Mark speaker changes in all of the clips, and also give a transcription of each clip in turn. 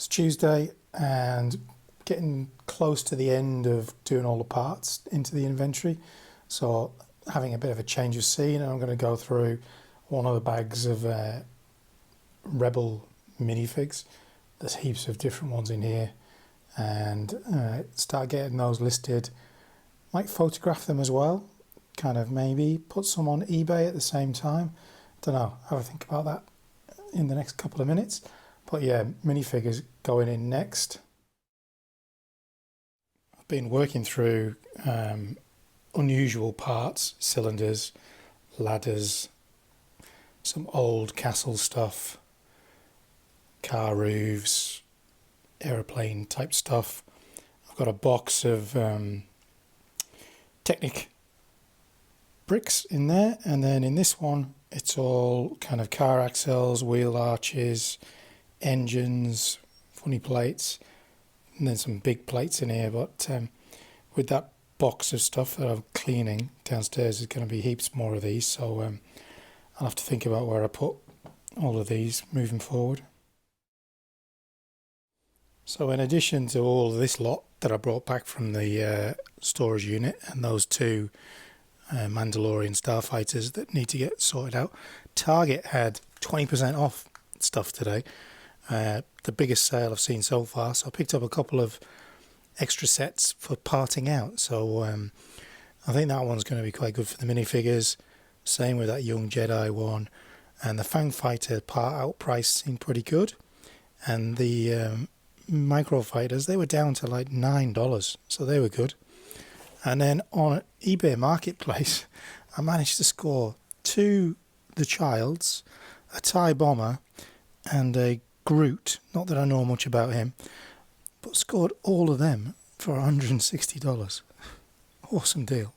Speaker 1: It's Tuesday and getting close to the end of doing all the parts into the inventory. So having a bit of a change of scene, and I'm going to go through one of the bags of Rebel minifigs. There's heaps of different ones in here, and start getting those listed. Might photograph them as well, kind of maybe put some on eBay at the same time. Don't know, have a think about that in the next couple of minutes. But yeah, minifigures going in next. I've been working through unusual parts, cylinders, ladders, some old castle stuff, car roofs, aeroplane type stuff. I've got a box of Technic bricks in there, and then in this one it's all kind of car axles, wheel arches, engines, funny plates, and then some big plates in here. But with that box of stuff that I'm cleaning downstairs, there's going to be heaps more of these, so I'll have to think about where I put all of these moving forward. So in addition to all this lot that I brought back from the storage unit and those two Mandalorian starfighters that need to get sorted out, Target had 20% off stuff today. The biggest sale I've seen so far, so I picked up a couple of extra sets for parting out. So I think that one's going to be quite good for the minifigures. Same with that Young Jedi one, and the Fang Fighter part out price seemed pretty good, and the micro fighters, they were down to like $9, so they were good. And then on eBay Marketplace, I managed to score two The Childs, a TIE Bomber, and a Groot. Not that I know much about him, but scored all of them for $160. Awesome deal.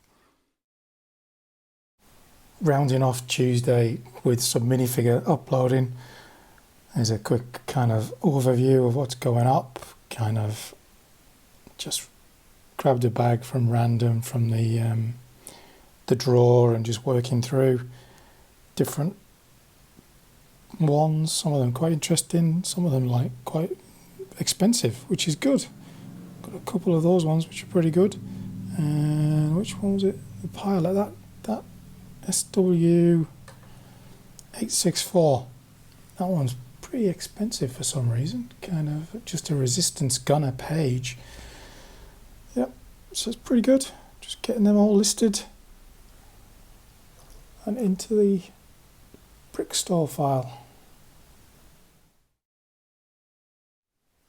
Speaker 1: Rounding off Tuesday with some minifigure uploading. There's a quick kind of overview of what's going up. Kind of just grabbed a bag from random from the drawer and just working through different ones. Some of them quite interesting, some of them like quite expensive, which is good. Got a couple of those ones which are pretty good. And which one was it? The pilot, that SW864. That one's pretty expensive for some reason. Kind of just a resistance gunner page. Yep, so it's pretty good. Just getting them all listed and into the Brick Store file.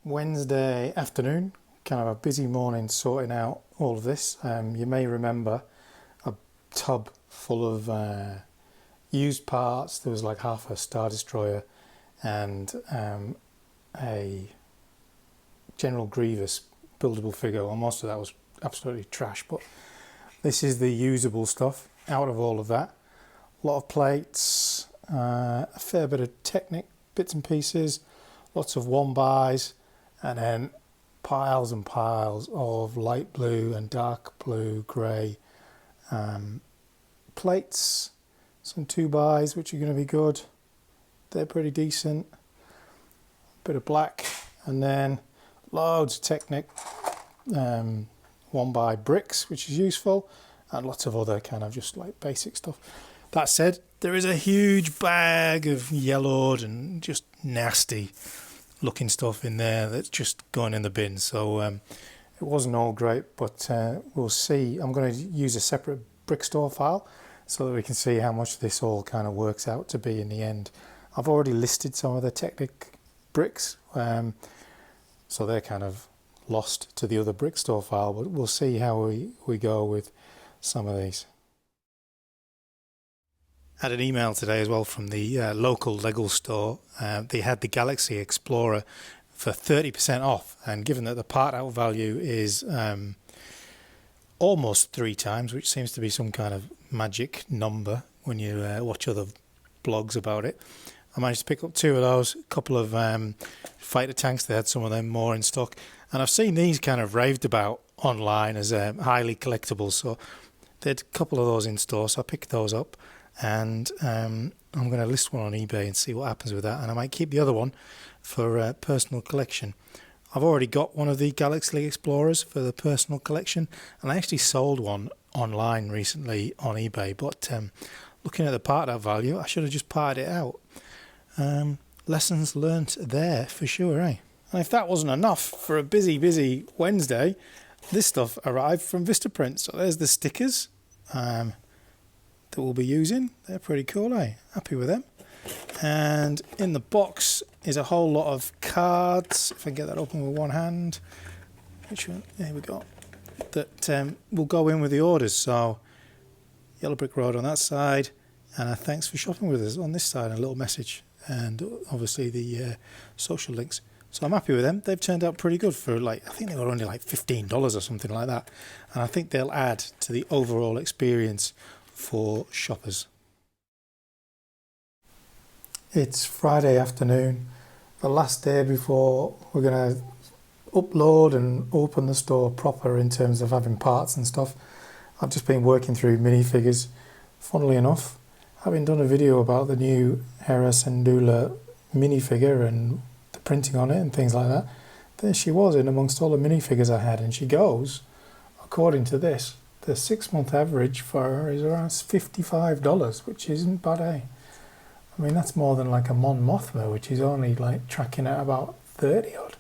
Speaker 1: Wednesday afternoon, kind of a busy morning sorting out all of this. You may remember a tub full of used parts. There was like half a Star Destroyer and a General Grievous buildable figure. Well, most of that was absolutely trash, but this is the usable stuff out of all of that. A lot of plates, a fair bit of Technic bits and pieces, lots of 1-bys, and then piles and piles of light blue and dark blue, grey plates, some 2-bys which are going to be good. They're pretty decent. Bit of black, and then loads of Technic 1-by bricks, which is useful, and lots of other kind of just like basic stuff. That said, there is a huge bag of yellowed and just nasty looking stuff in there that's just going in the bin. So it wasn't all great, but we'll see. I'm going to use a separate Brick Store file so that we can see how much this all kind of works out to be in the end. I've already listed some of the Technic bricks, so they're kind of lost to the other Brick Store file, but we'll see how we go with some of these. Had an email today as well from the local Lego store. They had the Galaxy Explorer for 30% off, and given that the part out value is almost 3 times, which seems to be some kind of magic number when you watch other blogs about it, I managed to pick up 2 of those, a couple of fighter tanks. They had some of them more in stock, and I've seen these kind of raved about online as highly collectible, so they had a couple of those in store, so I picked those up, and I'm going to list one on eBay and see what happens with that, and I might keep the other one for personal collection. I've already got one of the Galaxy Explorers for the personal collection, and I actually sold one online recently on eBay, but looking at the part out value, I should have just parted it out. Lessons learnt there for sure, eh? And if that wasn't enough for a busy Wednesday, this stuff arrived from Vistaprint. So there's the stickers that we'll be using. They're pretty cool, eh? Happy with them. And in the box is a whole lot of cards. If I can get that open with one hand. Which one? There we go. That will go in with the orders. So Yellow Brick Road on that side, and a thanks for shopping with us on this side, and a little message, and obviously the social links. So I'm happy with them. They've turned out pretty good for, like, I think they were only like $15 or something like that, and I think they'll add to the overall experience for shoppers. It's Friday afternoon, the last day before we're going to upload and open the store proper in terms of having parts and stuff. I've just been working through minifigures. Funnily enough, having done a video about the new Hera Syndulla minifigure and the printing on it and things like that, there she was in amongst all the minifigures I had, and she goes, according to this, the 6-month average for her is around $55, which isn't bad, eh? I mean, that's more than like a Mon Mothma, which is only like tracking at about 30 odd.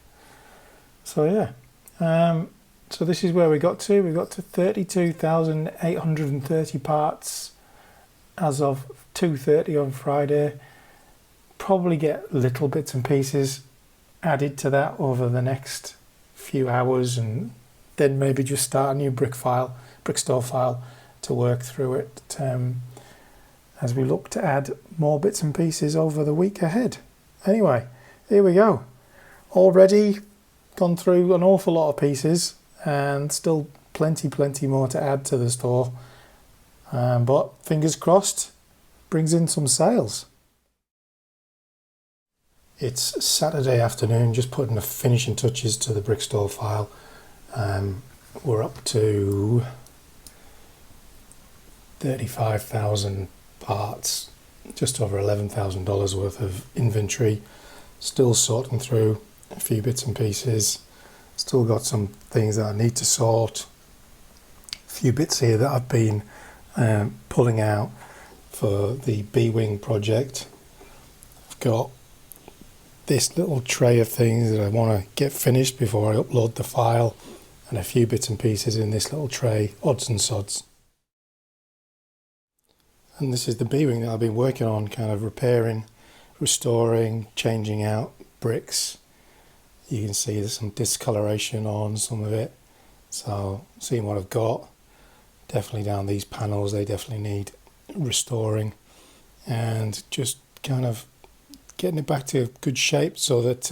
Speaker 1: So yeah, so this is where we got to. We got to 32,830 parts as of 2:30 on Friday. Probably get little bits and pieces added to that over the next few hours, and then maybe just start a new brick store file to work through it as we look to add more bits and pieces over the week ahead. Anyway, here we go. Already gone through an awful lot of pieces, and still plenty more to add to the store, but fingers crossed brings in some sales. It's Saturday afternoon, just putting the finishing touches to the brick store file. We're up to 35,000 parts, just over $11,000 worth of inventory, still sorting through a few bits and pieces. Still got some things that I need to sort. A few bits here that I've been pulling out for the B-Wing project. I've got this little tray of things that I want to get finished before I upload the file, and a few bits and pieces in this little tray, odds and sods. And this is the B-Wing that I've been working on, kind of repairing, restoring, changing out bricks. You can see there's some discoloration on some of it, so seeing what I've got. Definitely down these panels, they definitely need restoring, and just kind of getting it back to good shape so that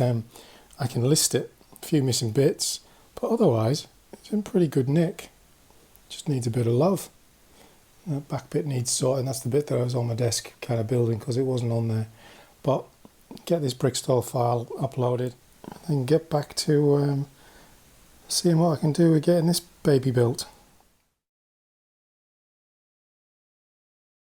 Speaker 1: I can list it. A few missing bits, but otherwise it's in pretty good nick. Just needs a bit of love. That back bit needs sorting. That's the bit that I was on my desk kind of building because it wasn't on there. But get this brick store file uploaded, and get back to seeing what I can do with getting this baby built.